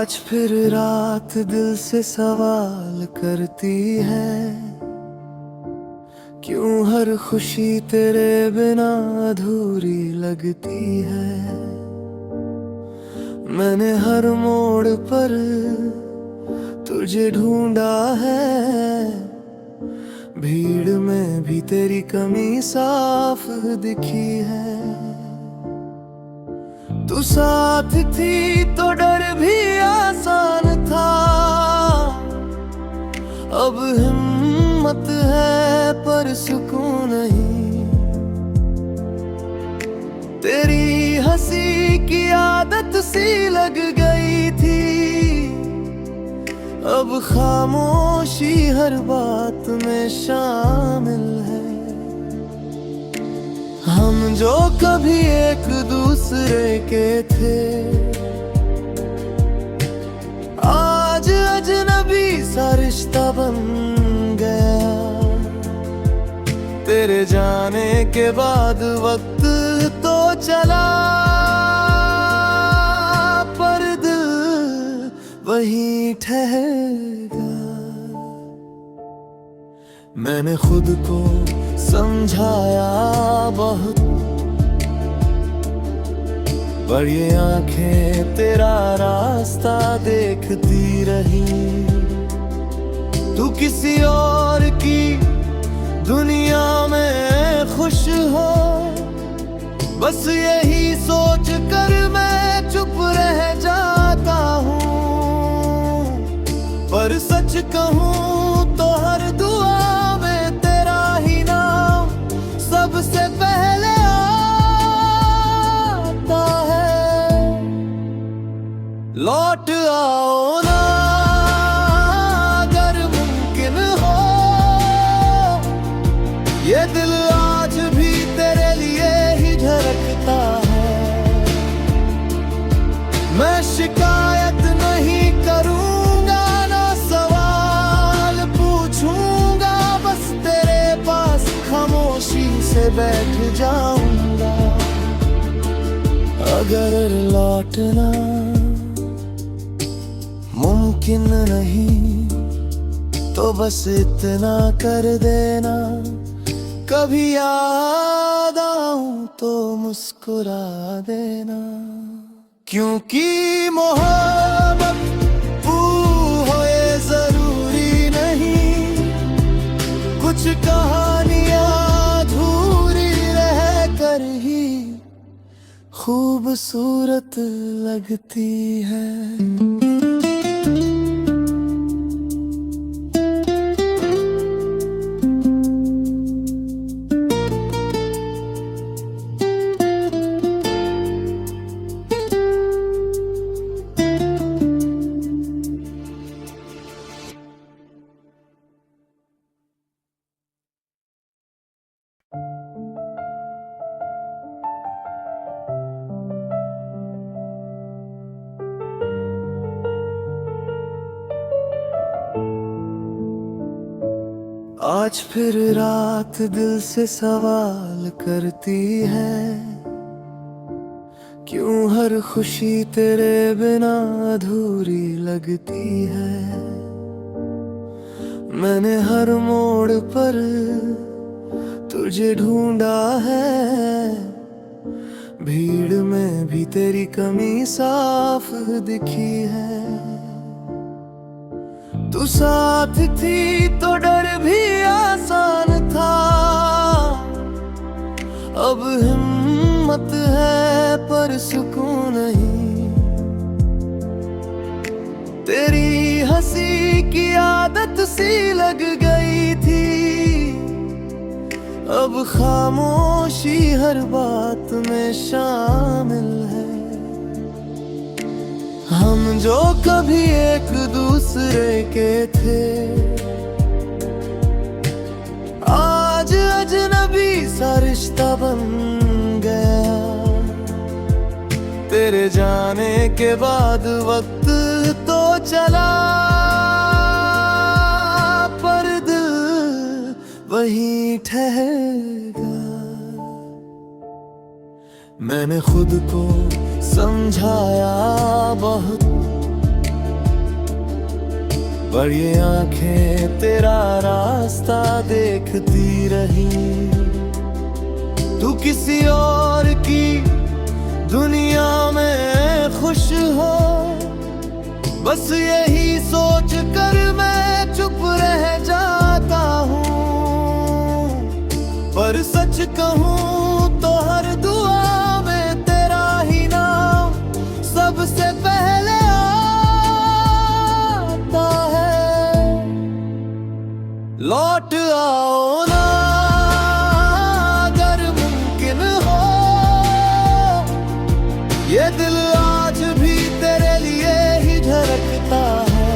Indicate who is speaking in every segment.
Speaker 1: आज फिर रात दिल से सवाल करती है, क्यों हर खुशी तेरे बिना अधूरी लगती है। मैंने हर मोड़ पर तुझे ढूंढा है, भीड़ में भी तेरी कमी साफ दिखी है। तू साथ थी तो डर भी आसान था, अब हिम्मत है पर सुकून नहीं। तेरी हंसी की आदत सी लग गई थी, अब खामोशी हर बात में शामिल है। हम जो कभी एक दूसरे के थे, आज अजनबी सा रिश्ता बन गया। तेरे जाने के बाद वक्त तो चला, पर दिल वहीं ठहर गया। मैंने खुद को समझाया बहुत, पर ये आंखें तेरा रास्ता देखती रही। तू किसी और की दुनिया में खुश हो, बस यही सोच कर मैं चुप रह जाता हूँ। पर सच कहूँ तो हर दुआ में तेरा ही नाम सबसे पहले आता है। लौट आओ ना अगर मुमकिन हो, ये दिल आज भी तेरे लिए ही धड़कता है। मैं शिकायत नहीं करूंगा, ना सवाल पूछूंगा, बस तेरे पास खामोशी से बैठ जाऊंगा। अगर लौटना मुमकिन नहीं तो बस इतना कर देना, कभी याद आऊं तो मुस्कुरा देना। क्योंकि मोहब्बत हो ये जरूरी नहीं, कुछ कहानियां अधूरी रह कर ही खूबसूरत लगती है। आज फिर रात दिल से सवाल करती है, क्यों हर खुशी तेरे बिना अधूरी लगती है। मैंने हर मोड़ पर तुझे ढूंढा है, भीड़ में भी तेरी कमी साफ दिखी है। तू साथ थी तो डर भी आसान था, अब हिम्मत है पर सुकून नहीं। तेरी हंसी की आदत सी लग गई थी, अब खामोशी हर बात में शामिल है। हम जो कभी एक दूसरे के थे, आज अजनबी सा रिश्ता बन गया। तेरे जाने के बाद वक्त तो चला, पर दिल वहीं ठहर गया। मैंने खुद को समझाया बहुत, पर ये आंखें तेरा रास्ता देखती रही। तू किसी और की दुनिया में खुश हो, बस यही सोच कर मैं चुप रह जाता हूँ। पर सच कहूँ तो हर दुआ में तेरा ही नाम सबसे पहले आता है। लौट आओ ना अगर मुमकिन हो, ये दिल आज भी तेरे लिए ही धड़कता है।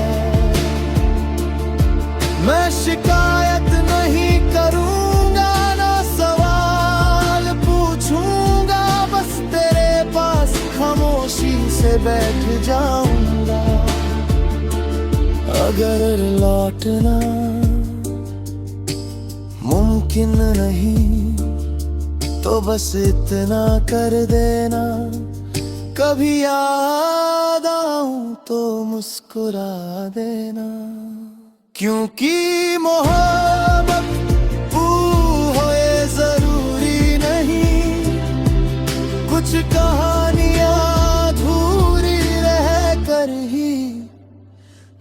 Speaker 1: मैं शिकायत नहीं करूंगा, ना सवाल पूछूंगा, बस तेरे पास खामोशी से बैठ जाऊंगा। अगर लौटना मुमकिन नहीं तो बस इतना कर देना, कभी याद आऊं तो मुस्कुरा देना। क्योंकि मोहब्बत हो ये जरूरी नहीं, कुछ कहानियां अधूरी रह कर ही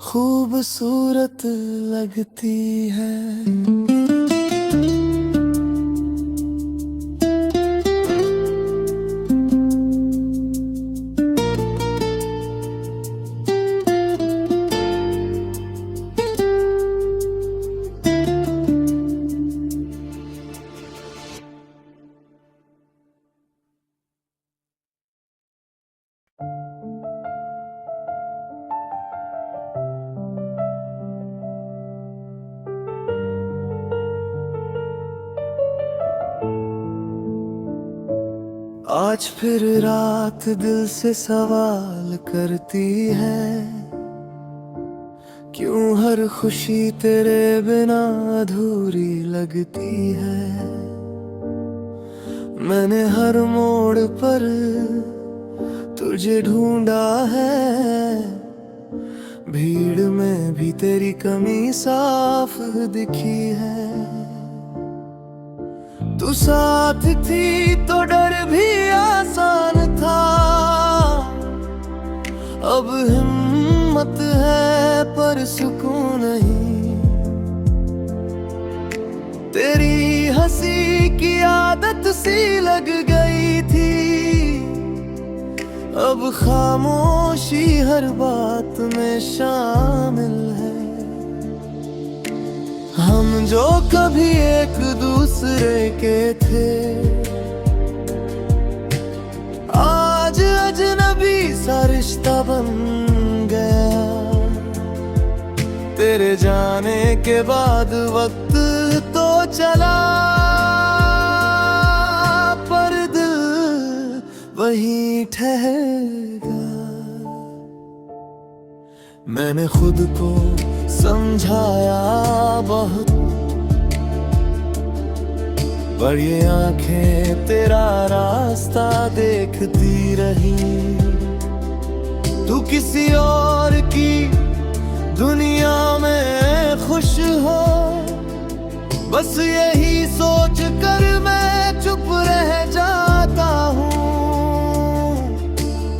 Speaker 1: खूबसूरत लगती है। आज फिर रात दिल से सवाल करती है, क्यों हर खुशी तेरे बिना अधूरी लगती है। मैंने हर मोड़ पर तुझे ढूंढा है, भीड़ में भी तेरी कमी साफ दिखी है। तू साथ थी तो डर भी आसान था, अब हिम्मत है पर सुकून नहीं। तेरी हंसी की आदत सी लग गई थी, अब खामोशी हर बात में शामिल है। हम जो कभी एक दूसरे के थे, आज अजनबी सा रिश्ता बन गया। तेरे जाने के बाद वक्त तो चला, पर दिल वहीं ठहर गया। मैंने खुद को समझाया बहुत, पर ये आंखें तेरा रास्ता देखती रही। तू किसी और की दुनिया में खुश हो, बस यही सोच कर मैं चुप रह जाता हूँ।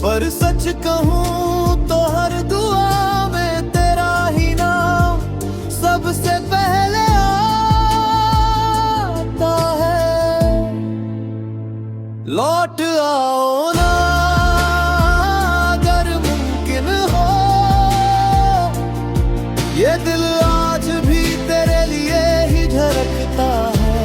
Speaker 1: पर सच कहूँ तो हर दुआ में तेरा ही नाम सबसे पहले आता है। लौट आओ ना अगर मुमकिन हो, ये दिल आज भी तेरे लिए ही धड़कता है।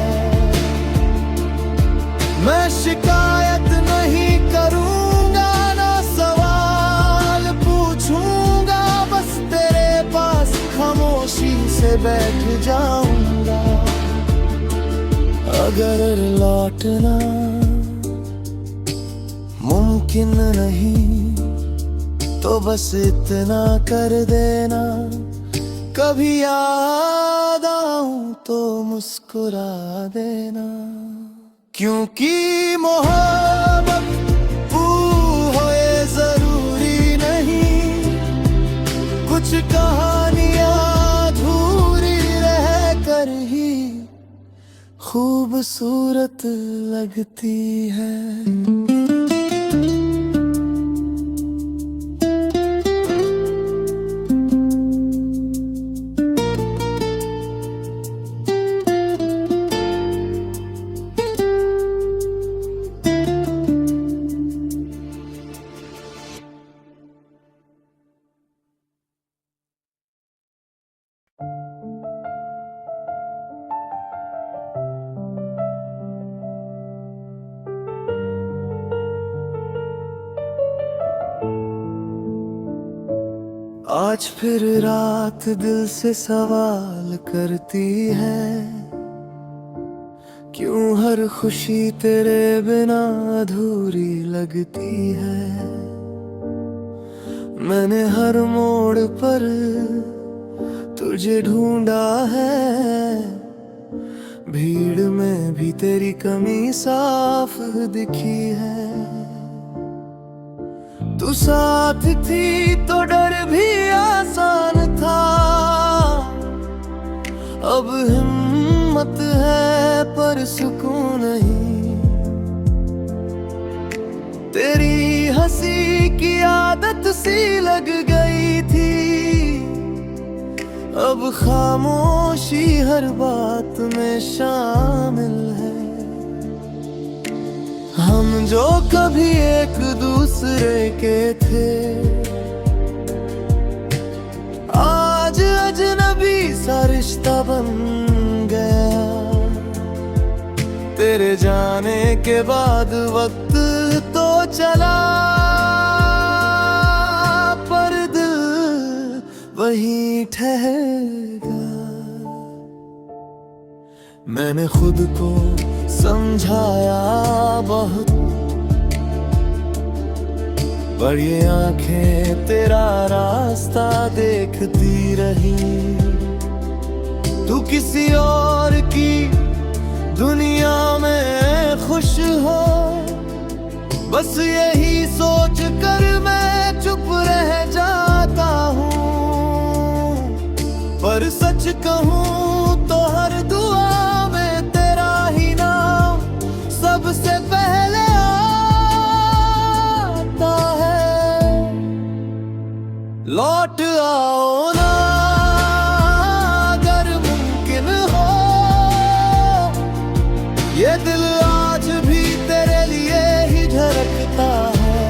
Speaker 1: मैं शिकायत नहीं करूंगा, ना सवाल पूछूंगा, बस तेरे पास खामोशी से बैठ जाऊंगा। अगर लौटना मुमकिन नहीं तो बस इतना कर देना, कभी याद आऊं तो मुस्कुरा देना। क्योंकि मोहब्बत हो ये जरूरी नहीं, कुछ कहानियां खूबसूरत लगती है। आज फिर रात दिल से सवाल करती है, क्यों हर खुशी तेरे बिना अधूरी लगती है। मैंने हर मोड़ पर तुझे ढूंढा है, भीड़ में भी तेरी कमी साफ दिखी है। तू साथ थी तो डर भी आसान था, अब हिम्मत है पर सुकून नहीं। तेरी हंसी की आदत सी लग गई थी, अब खामोशी हर बात में शामिल है। हम जो कभी एक दूसरे के थे, आज अजनबी सा रिश्ता बन गया। तेरे जाने के बाद वक्त तो चला, पर दिल वहीं ठहर गया। मैंने खुद को समझाया बहुत, पर ये आंखें तेरा रास्ता देखती रही। तू किसी और की दुनिया में खुश हो, बस यही सोच कर मैं चुप रह जाता हूँ। पर सच कहूँ तो हर दुआ में तेरा ही नाम सबसे पहले आता है। लौट आओ ना अगर मुमकिन हो, ये दिल आज भी तेरे लिए ही धड़कता है।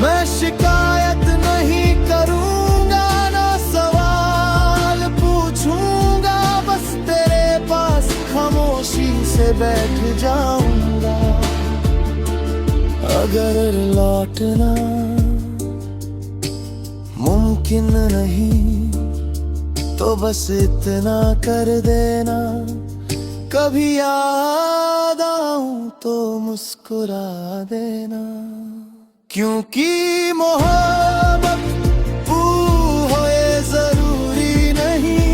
Speaker 1: मैं शिकायत नहीं करूंगा, ना सवाल पूछूंगा, बस तेरे पास खामोशी से बैठ जाऊंगा। अगर लौटना मुमकिन नहीं तो बस इतना कर देना, कभी याद आऊं तो मुस्कुरा देना। क्योंकि मोहब्बत हो ये जरूरी नहीं,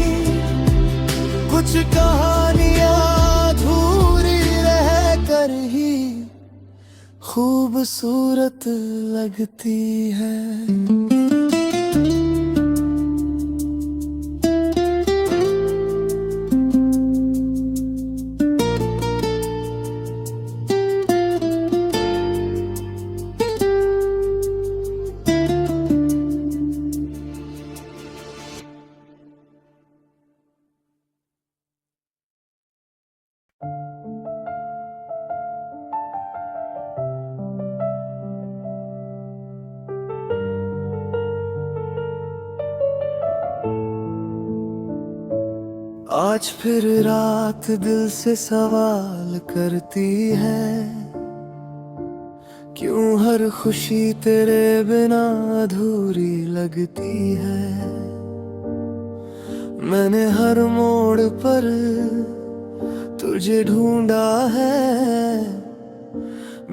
Speaker 1: कुछ कहानियां अधूरी रह कर ही खूबसूरत लगती है। आज फिर रात दिल से सवाल करती है, क्यों हर खुशी तेरे बिना अधूरी लगती है। मैंने हर मोड़ पर तुझे ढूंढा है,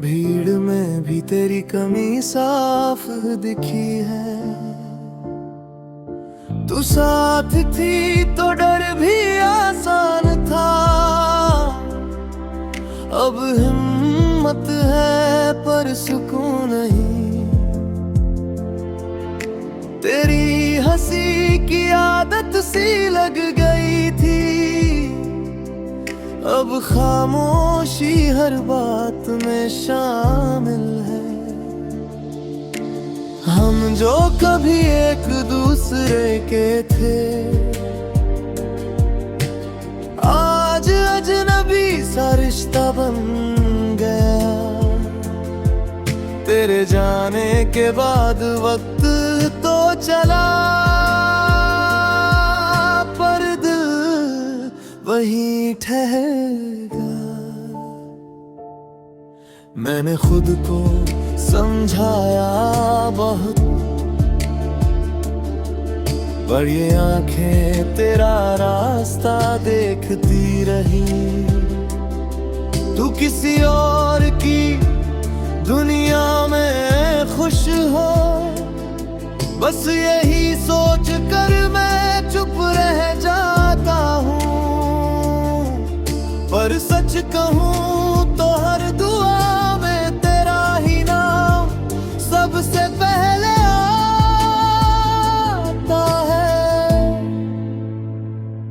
Speaker 1: भीड़ में भी तेरी कमी साफ दिखी है। तू साथ थी तो डर भी आसान था, अब हिम्मत है पर सुकून नहीं। तेरी हंसी की आदत सी लग गई थी, अब खामोशी हर बात में शामिल है। हम जो कभी एक दूसरे के थे, आज अजनबी सा रिश्ता बन गया। तेरे जाने के बाद वक्त तो चला, पर दिल वहीं ठहर गया। मैंने खुद को समझाया बहुत, पर ये आंखें तेरा रास्ता देखती रही। तू किसी और की दुनिया में खुश हो, बस यही सोच कर मैं चुप रह जाता हूँ। पर सच कहूँ तो हर दुआ में तेरा ही नाम सबसे पहले आता है।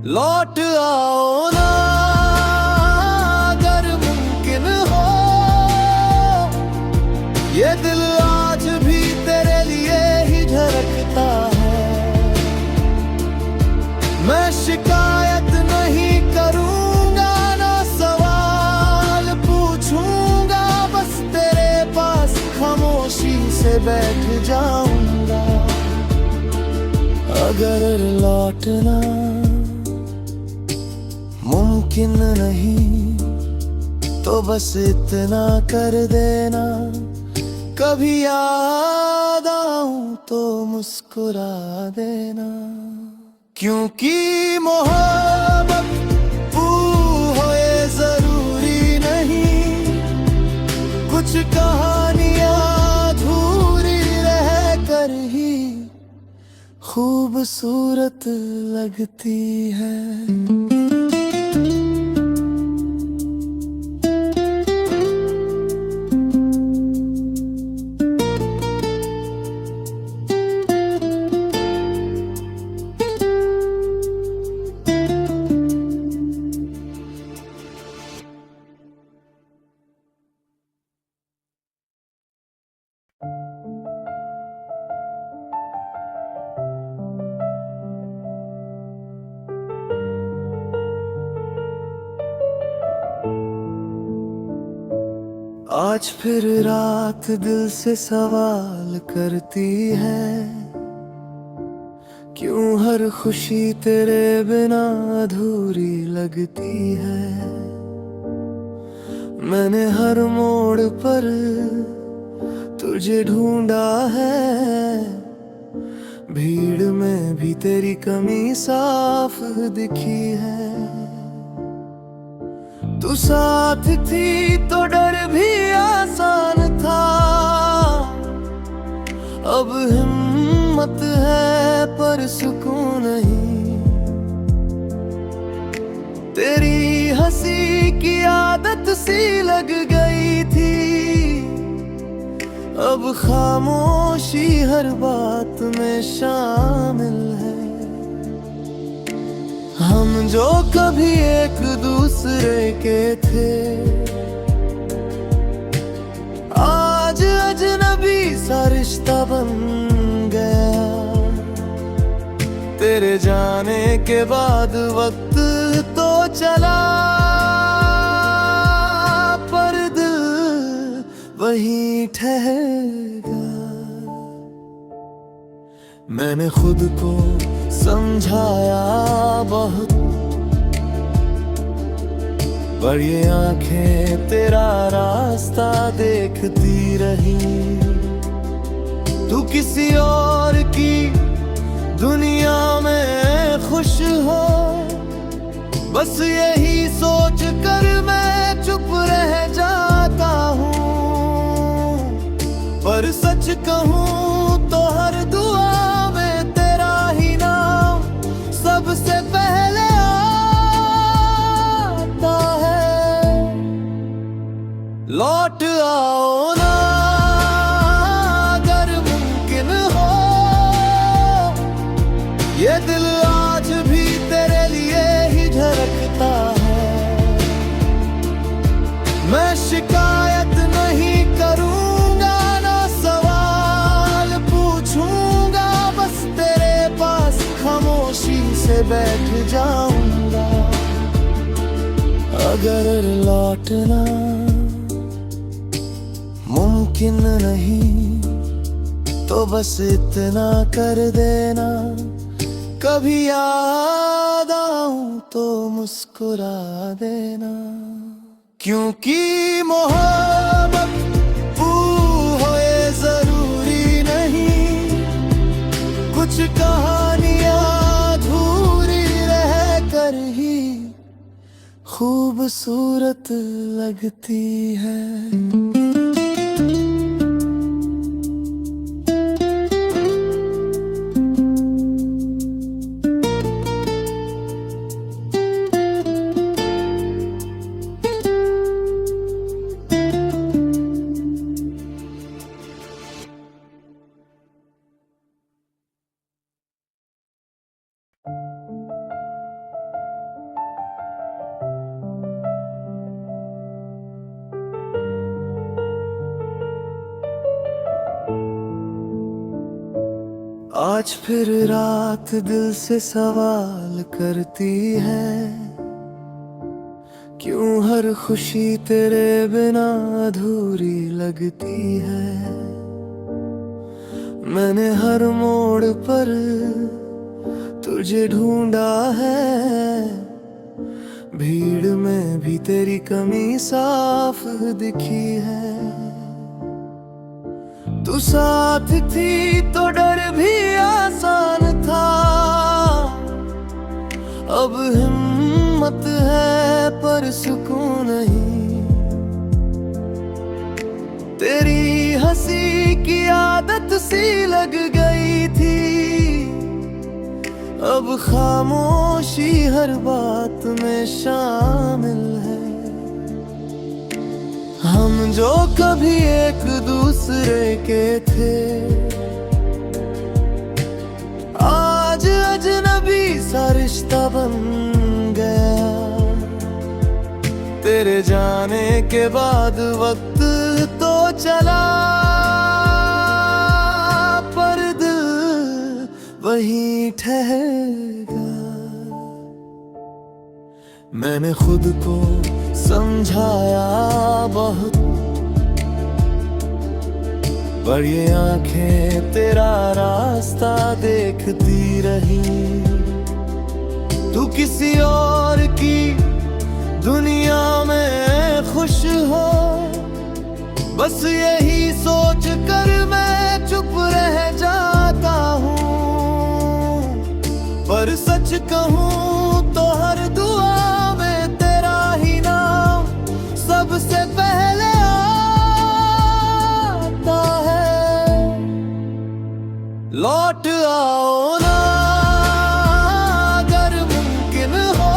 Speaker 1: लौट आओ ना अगर मुमकिन हो, ये दिल आज भी तेरे लिए ही धड़कता है। मैं शिकायत नहीं करूंगा, ना सवाल पूछूंगा, बस तेरे पास खामोशी से बैठ जाऊंगा। अगर लौटना मुमकिन नहीं तो बस इतना कर देना, कभी याद आऊं तो मुस्कुरा देना। क्योंकि मोहब्बत हो ये जरूरी नहीं, कुछ कहानियां अधूरी रह कर ही खूबसूरत लगती है। आज फिर रात दिल से सवाल करती है, क्यों हर खुशी तेरे बिना अधूरी लगती है। मैंने हर मोड़ पर तुझे ढूंढा है, भीड़ में भी तेरी कमी साफ दिखी है। तू साथ थी तो डर भी आसान था, अब हिम्मत है पर सुकून नहीं। तेरी हंसी की आदत सी लग गई थी, अब खामोशी हर बात में शामिल है। हम जो कभी एक दूसरे के थे, आज अजनबी सा रिश्ता बन गया। तेरे जाने के बाद वक्त तो चला, पर दिल वहीं ठहर गया। मैंने खुद को समझाया बहुत, पर ये आंखें तेरा रास्ता देखती रही। तू किसी और की दुनिया में खुश हो, बस यही सोच कर मैं चुप रह जाता हूँ। पर सच कहूँ तो हर दुआ में तेरा ही नाम सबसे पहले आता है। लौट आओ ना अगर मुमकिन हो, ये दिल आज भी तेरे लिए ही धड़कता है। मैं शिकायत नहीं करूंगा, ना सवाल पूछूंगा, बस तेरे पास खामोशी से बैठ जाऊंगा। अगर लौटना मुमकिन नहीं तो बस इतना कर देना, कभी याद आऊं तो मुस्कुरा देना। क्योंकि मोहब्बत हो ये जरूरी नहीं, कुछ कहानियां अधूरी रह कर ही खूबसूरत लगती है। आज फिर रात दिल से सवाल करती है, क्यों हर खुशी तेरे बिना अधूरी लगती है। मैंने हर मोड़ पर तुझे ढूंढा है, भीड़ में भी तेरी कमी साफ दिखी है। तू साथ थी तो डर भी आसान था, अब हिम्मत है पर सुकून नहीं। तेरी हंसी की आदत सी लग गई थी, अब खामोशी हर बात में शामिल है। हम जो कभी एक दूसरे के थे, आज अजनबी सा रिश्ता बन गया। तेरे जाने के बाद वक्त तो चला, पर दिल वहीं ठहर गया। मैंने खुद को समझाया बहुत, पर ये आंखें तेरा रास्ता देखती रही। तू किसी और की दुनिया में खुश हो, बस यही सोच कर मैं चुप रह जाता हूँ। पर सच कहूँ तो हर दुआ में तेरा ही नाम सबसे पहले आता है। लौट आओ ना अगर मुमकिन हो,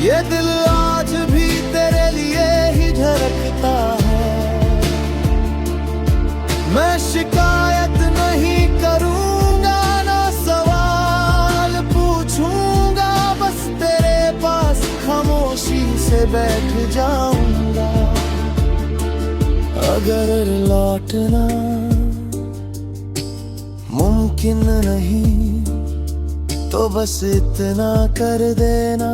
Speaker 1: ये दिल आज भी तेरे लिए ही धड़कता है। मैं शिकायत नहीं करूंगा, ना सवाल पूछूंगा, बस तेरे पास खामोशी से बैठ जाऊंगा। अगर लौटना मुमकिन नहीं तो बस इतना कर देना,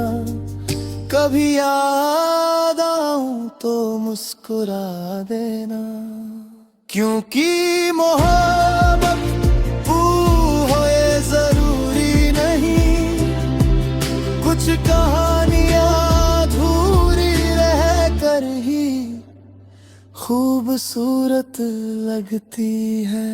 Speaker 1: कभी याद आऊं तो मुस्कुरा देना। क्योंकि मोहब्बत हो ये जरूरी नहीं, कुछ कहानियां अधूरी रह कर ही खूबसूरत लगती है।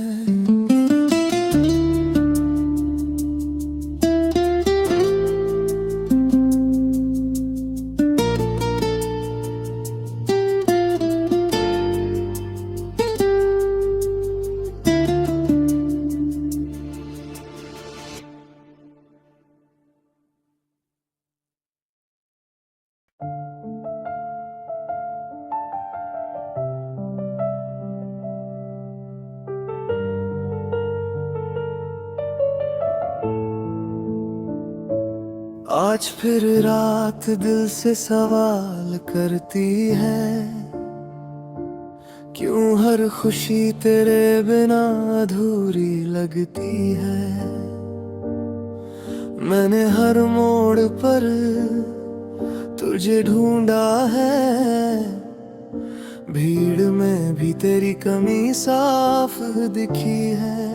Speaker 1: आज फिर रात दिल से सवाल करती है, क्यों हर खुशी तेरे बिना अधूरी लगती है। मैंने हर मोड़ पर तुझे ढूंढा है, भीड़ में भी तेरी कमी साफ दिखी है।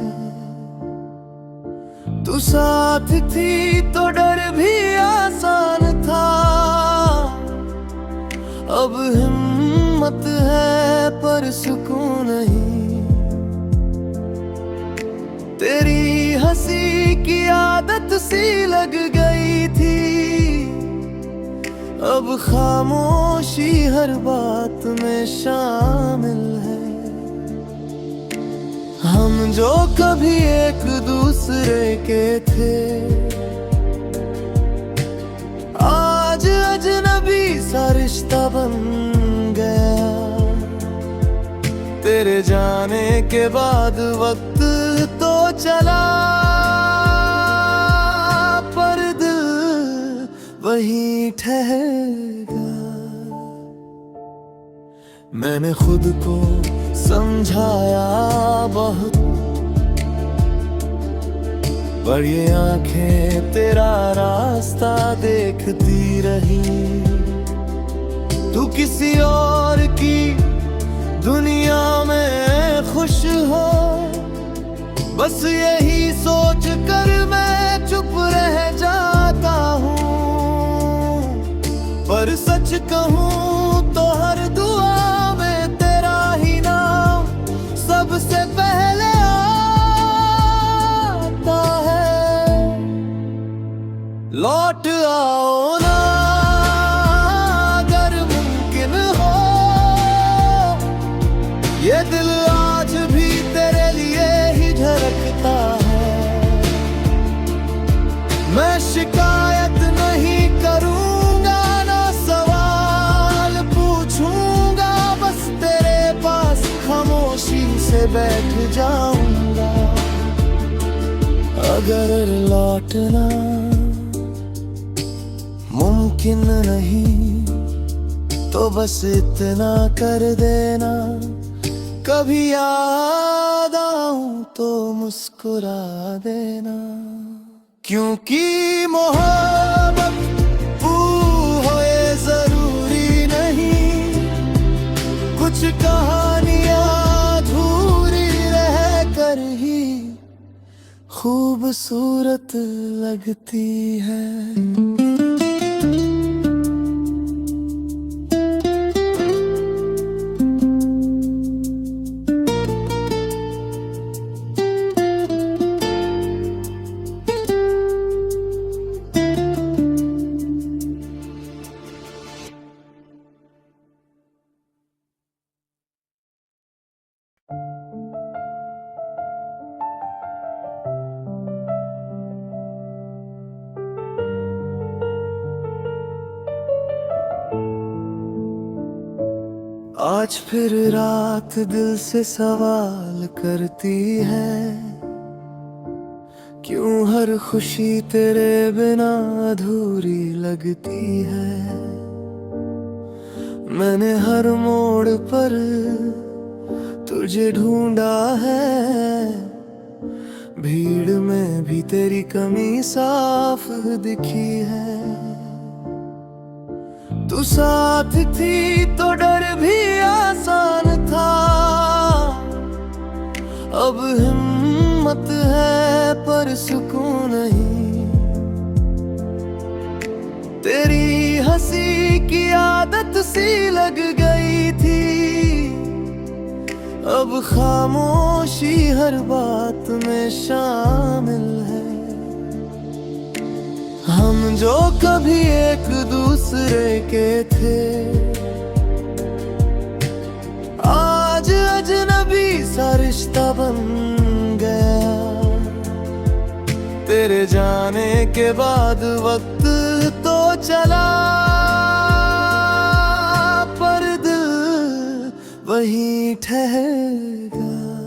Speaker 1: तू साथ थी तो डर भी आसान था, अब हिम्मत है पर सुकून नहीं। तेरी हंसी की आदत सी लग गई थी, अब खामोशी हर बात में शामिल है। हम जो कभी एक दूसरे के थे, आज अजनबी सा रिश्ता बन गया। तेरे जाने के बाद वक्त तो चला, पर दिल वहीं ठहर गया। मैंने खुद को समझाया बहुत, पर ये आंखें तेरा रास्ता देखती रही। तू किसी और की दुनिया में खुश हो, बस यही सोच कर मैं चुप रह जाता हूँ। पर सच कहूँ तो हर दुआ में तेरा ही नाम सबसे पहले आता है। लौट आओ ना अगर मुमकिन हो, ये दिल आज भी तेरे लिए ही धड़कता है। मैं शिकायत नहीं करूंगा, ना सवाल पूछूंगा, बस तेरे पास खामोशी से बैठ जाऊंगा। अगर लौटना मुमकिन नहीं तो बस इतना कर देना, कभी याद आऊं तो मुस्कुरा देना। क्योंकि मोहब्बत हो ये जरूरी नहीं, कुछ कहानियां अधूरी रह कर ही खूबसूरत लगती है। आज फिर रात दिल से सवाल करती है, क्यों हर खुशी तेरे बिना अधूरी लगती है। मैंने हर मोड़ पर तुझे ढूंढा है, भीड़ में भी तेरी कमी साफ दिखी है। तू साथ थी तो डर भी आसान था, अब हिम्मत है पर सुकून नहीं। तेरी हंसी की आदत सी लग गई थी, अब खामोशी हर बात में शामिल है। हम जो कभी एक दूसरे के थे, आज अजनबी सा रिश्ता बन गया। तेरे जाने के बाद वक्त तो चला, पर दिल वहीं ठहर गया।